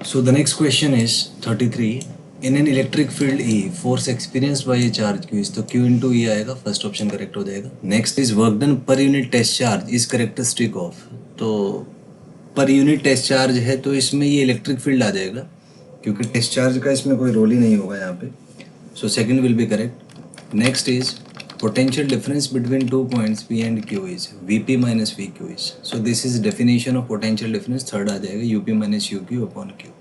So the next question is 33. In an electric field E, force experienced by a charge Q is तो Q into E आएगा, first option correct हो जाएगा. Next is work done per unit test charge is characteristic of. तो per unit test charge है तो इसमें ये electric field आ जाएगा क्योंकि टेस्ट चार्ज का इसमें कोई रोल ही नहीं होगा यहाँ पे. सो second will be correct. Next is potential difference between 2 points P and Q is Vp minus Vq is. So this is definition of potential difference. Third आ जाएगा UP minus UQ upon Q.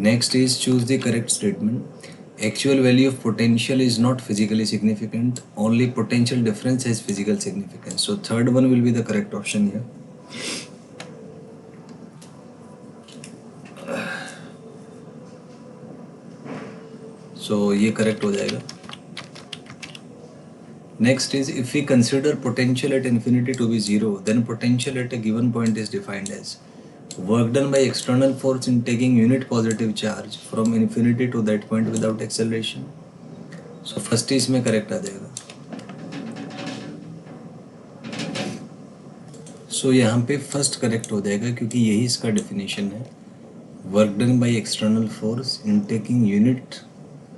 Next is choose the correct statement. Actual value of potential is not physically significant. Only potential difference has physical significance. So third one will be the correct option here. So ये correct हो जाएगा. Next is if we consider potential at infinity to be zero, then potential at a given point is defined as work done by external force in taking unit positive charge from infinity to that point without acceleration. So first इसमें correct आ जाएगा. So यहाँ पे first correct हो जाएगा क्योंकि यही इसका definition है. Work done by external force in taking unit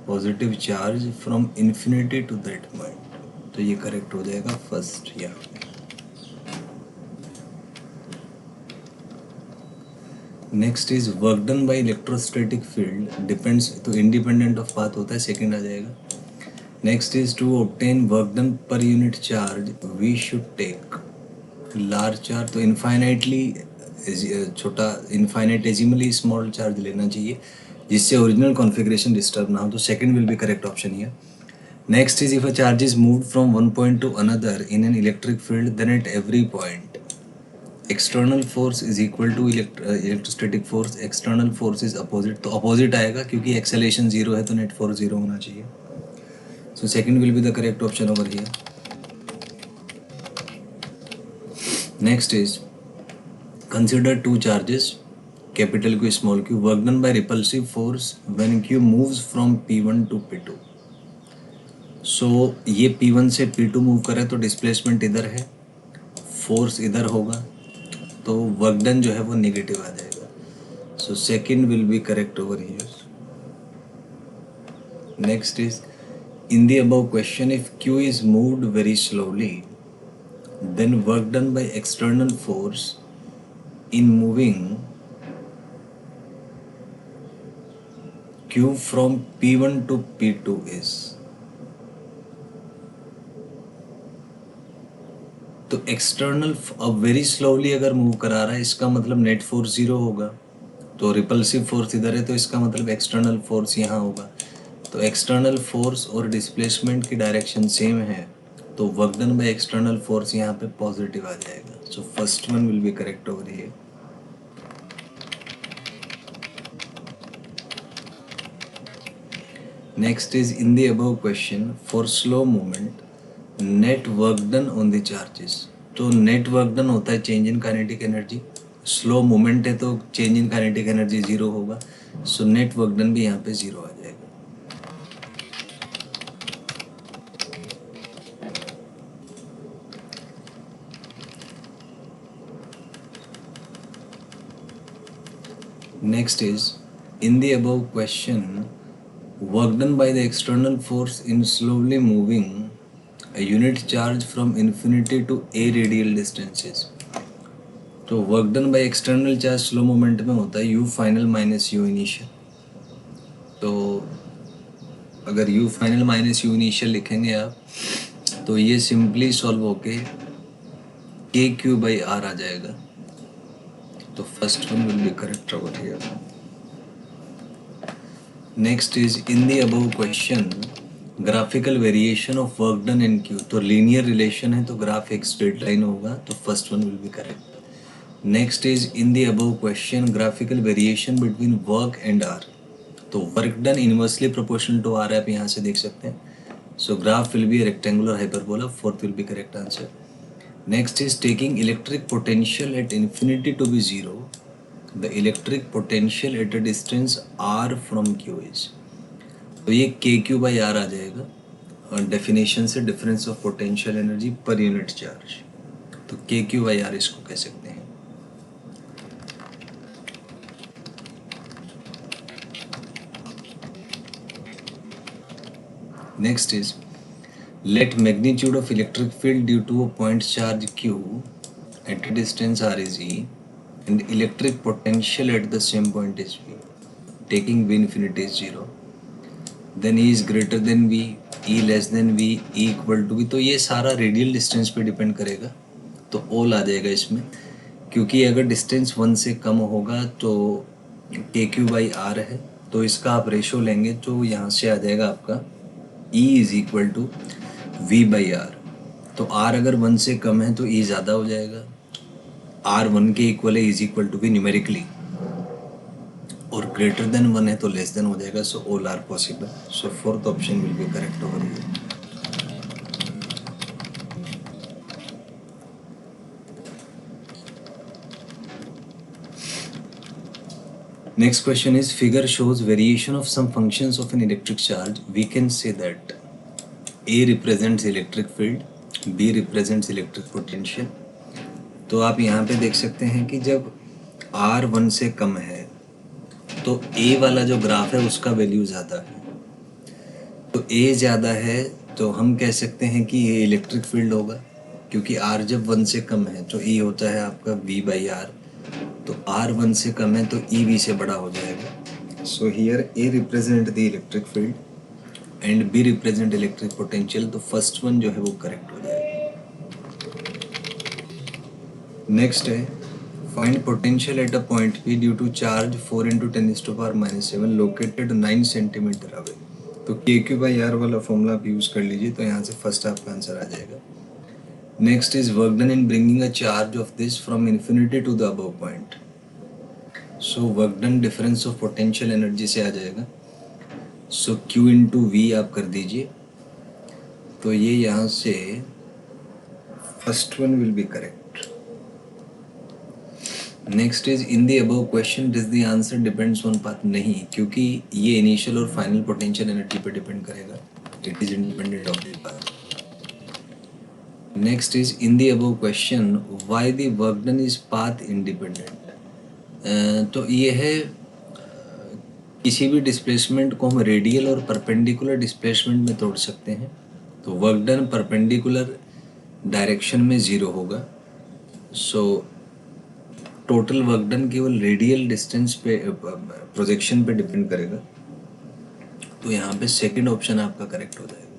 positive charge from infinity to that point. तो ये करेक्ट हो जाएगा फर्स्ट यहाँ पे. Next is work done by electrostatic field depends, तो इंडिपेंडेंट ऑफ पाथ होता है, सेकंड आ जाएगा. Next is to obtain work done per unit charge we should take large charge, तो इनफाइनाइटली छोटा इनफाइनाइटेजिमली स्मॉल चार्ज लेना चाहिए जिससे ओरिजिनल कॉन्फ़िगरेशन डिस्टर्ब ना हो. तो second will be correct option here. Next is if a charge is moved from one point to another in an electric field, then at every point external force is equal to electrostatic force. External force is opposite, तो opposite आएगा क्योंकि acceleration zero है तो net force zero होना चाहिए. So second will be the correct option over here. Next is consider two charges capital Q small q work done by repulsive force when Q moves from P1 to P2. सो ये P1 से P2 move करे तो displacement इधर है, force इधर होगा, तो work done जो है वो नेगेटिव आ जाएगा. So second will be correct over here. Next is in the above question if Q is moved very slowly then work done by external force in moving Q from P1 to P2 is. तो external अब very slowly अगर move करा रहा है इसका मतलब net force zero होगा, तो रिपल्सिव फोर्स इधर है तो इसका मतलब एक्सटर्नल फोर्स यहाँ होगा. तो एक्सटर्नल फोर्स और डिस्प्लेसमेंट की डायरेक्शन सेम है तो work done by external force यहाँ पे पॉजिटिव आ जाएगा. So first one will be correct over here. Next is in the above question for slow movement net work done on the charges. तो net work done होता है change in kinetic energy, slow movement है तो change in kinetic energy zero होगा. So net work done भी यहाँ पे zero आ जाएगा. Next is in the above question work done by the external force in slowly moving a unit charge from infinity to a radial distances. तो work done by external charge slow moment में होता है u final minus u initial. तो अगर u final minus u initial लिखेंगे आप तो ये सिंपली सॉल्व होके kq बाई r आ जाएगा. तो first one will be correct over here. Next is in the above question graphical variation of work done in Q. तो लीनियर रिलेशन है तो ग्राफ एक स्ट्रेट लाइन होगा, तो first one will be correct. Next is in the above question graphical variation between work and r. तो work done inversely proportional to r आप यहाँ से देख सकते हैं. So graph will be rectangular hyperbola. Fourth will be correct answer. Next is taking electric potential at infinity to be zero the electric potential at a distance r from Q is. तो ये KQ by R आ जाएगा और definition से difference of potential energy पर unit charge. तो KQ by R इसको कह सकते हैं. Next is let magnitude of electric field due to a point charge q at a distance r is e and electric potential at the same point is v, taking v infinity is 0, then e is greater than v, e less than v, e equal to v। तो ये सारा radial distance पे depend करेगा, तो all आ जाएगा इसमें, क्योंकि अगर डिस्टेंस 1 से कम होगा तो के क्यू बाई आर है, तो इसका आप रेशो लेंगे तो यहाँ से आ जाएगा आपका E is equal to v by r. तो R अगर 1 से कम है तो E ज़्यादा हो जाएगा, R 1 के इक्वल है, इज इक्वल टू भी न्यूमेरिकली, और ग्रेटर देन 1 है तो लेस देन हो जाएगा। So all are possible, so fourth option will be correct over here. Next question is figure shows variation of some functions of an electric charge. We can say that A represents electric field, B represents electric potential। तो आप यहाँ पे देख सकते हैं कि जब R 1 से कम है तो A वाला जो ग्राफ है उसका वैल्यू ज़्यादा है, तो A ज़्यादा है तो हम कह सकते हैं कि ये इलेक्ट्रिक फील्ड होगा, क्योंकि R जब 1 से कम है तो E होता है आपका V बाई आर, तो R 1 से कम है तो E V से बड़ा हो जाएगा। So here A represent the electric field and B represent electric potential, तो फर्स्ट वन जो है वो करेक्ट हो जाएगा। नेक्स्ट है find potential at a point P due to charge 4 × 10⁻⁻7 located 9 centimetre away. तो KQ/R वाला फॉर्मूला आप यूज़ कर लीजिए, तो यहाँ से फर्स्ट आपका आंसर आ जाएगा। Next is work done in bringing a charge of this from infinity to the above point. So work done difference of potential energy से आ जाएगा। सो Q इंटू वी आप कर दीजिए, तो ये यहाँ से first one will be correct. Next is in the above question does the answer depends on path. नहीं, क्योंकि ये इनिशियल और फाइनल पोटेंशियल एनर्जी पे डिपेंड करेगा, it is independent of the path. Next is in the above question why the work done is path independent. तो ये है किसी भी डिस्प्लेसमेंट को हम रेडियल और परपेंडिकुलर डिस्प्लेसमेंट में तोड़ सकते हैं। तो वर्क डन परपेंडिकुलर डायरेक्शन में 0 होगा, सो टोटल वर्क डन केवल रेडियल डिस्टेंस पे प्रोजेक्शन पे डिपेंड करेगा, तो यहाँ पे सेकंड ऑप्शन आपका करेक्ट हो जाएगा।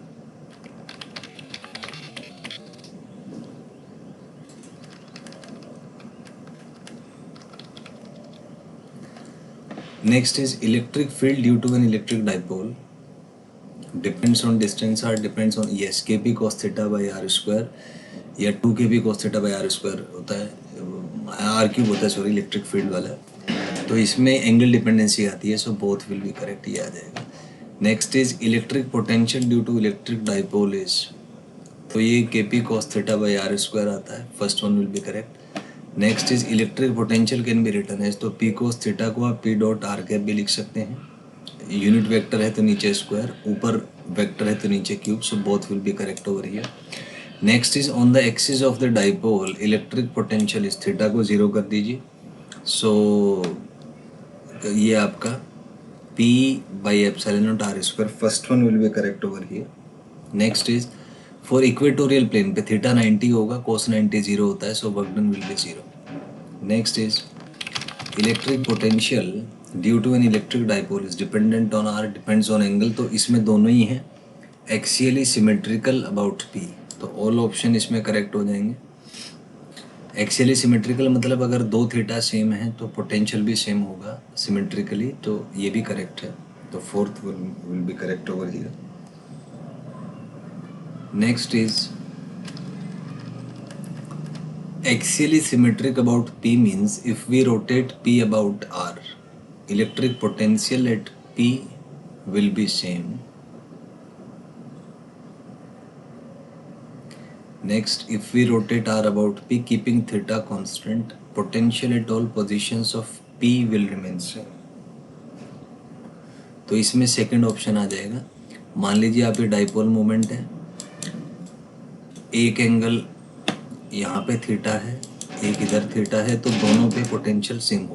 Next is electric field due to an electric dipole depends on distance r depends on yes kp cos theta by r square या 2 kp cos theta by r square होता है, r cube होता है sorry electric field वाला, तो इसमें angle dependency आती है, so both will be correct, ये आ जाएगा। Next is electric potential due to electric dipole is, तो ये kp cos theta by r square आता है, first one will be correct. Next is electric potential can be written as, तो p cos theta को आप P dot are cap भी लिख सकते हैं, यूनिट वेक्टर है तो नीचे स्क्वायर, ऊपर वेक्टर है तो नीचे cube, so both will be correct over here. Next is on the axis of the dipole electric potential is, theta को 0 कर दीजिए, सो ये आपका P by epsilon naught r square, first one will be correct over here. Next is for equatorial plane पे theta 90 होगा, cos 90 0 होता है, so work done will be 0। Next is electric potential due to N electric dipole is dependent on r depends on angle, तो इसमें दोनों ही हैं, axially symmetrical about p, तो ऑल ऑप्शन इसमें करेक्ट हो जाएंगे। एक्सियली सिमेट्रिकल मतलब अगर 2 थीटा सेम है तो पोटेंशियल भी सेम होगा सिमेट्रिकली, तो ये भी करेक्ट है, तो fourth will be correct over here. Next is axially symmetric about P means if we rotate P about R, electric potential at P will be same. Next, if we rotate R about P keeping theta constant, potential at all positions of P will remain same. तो इसमें second option आ जाएगा। मान लीजिए आप ये dipole moment है, एक angle यहाँ पे थीटा है, एक इधर थीटा है, तो दोनों पे पोटेंशियल सेम हो।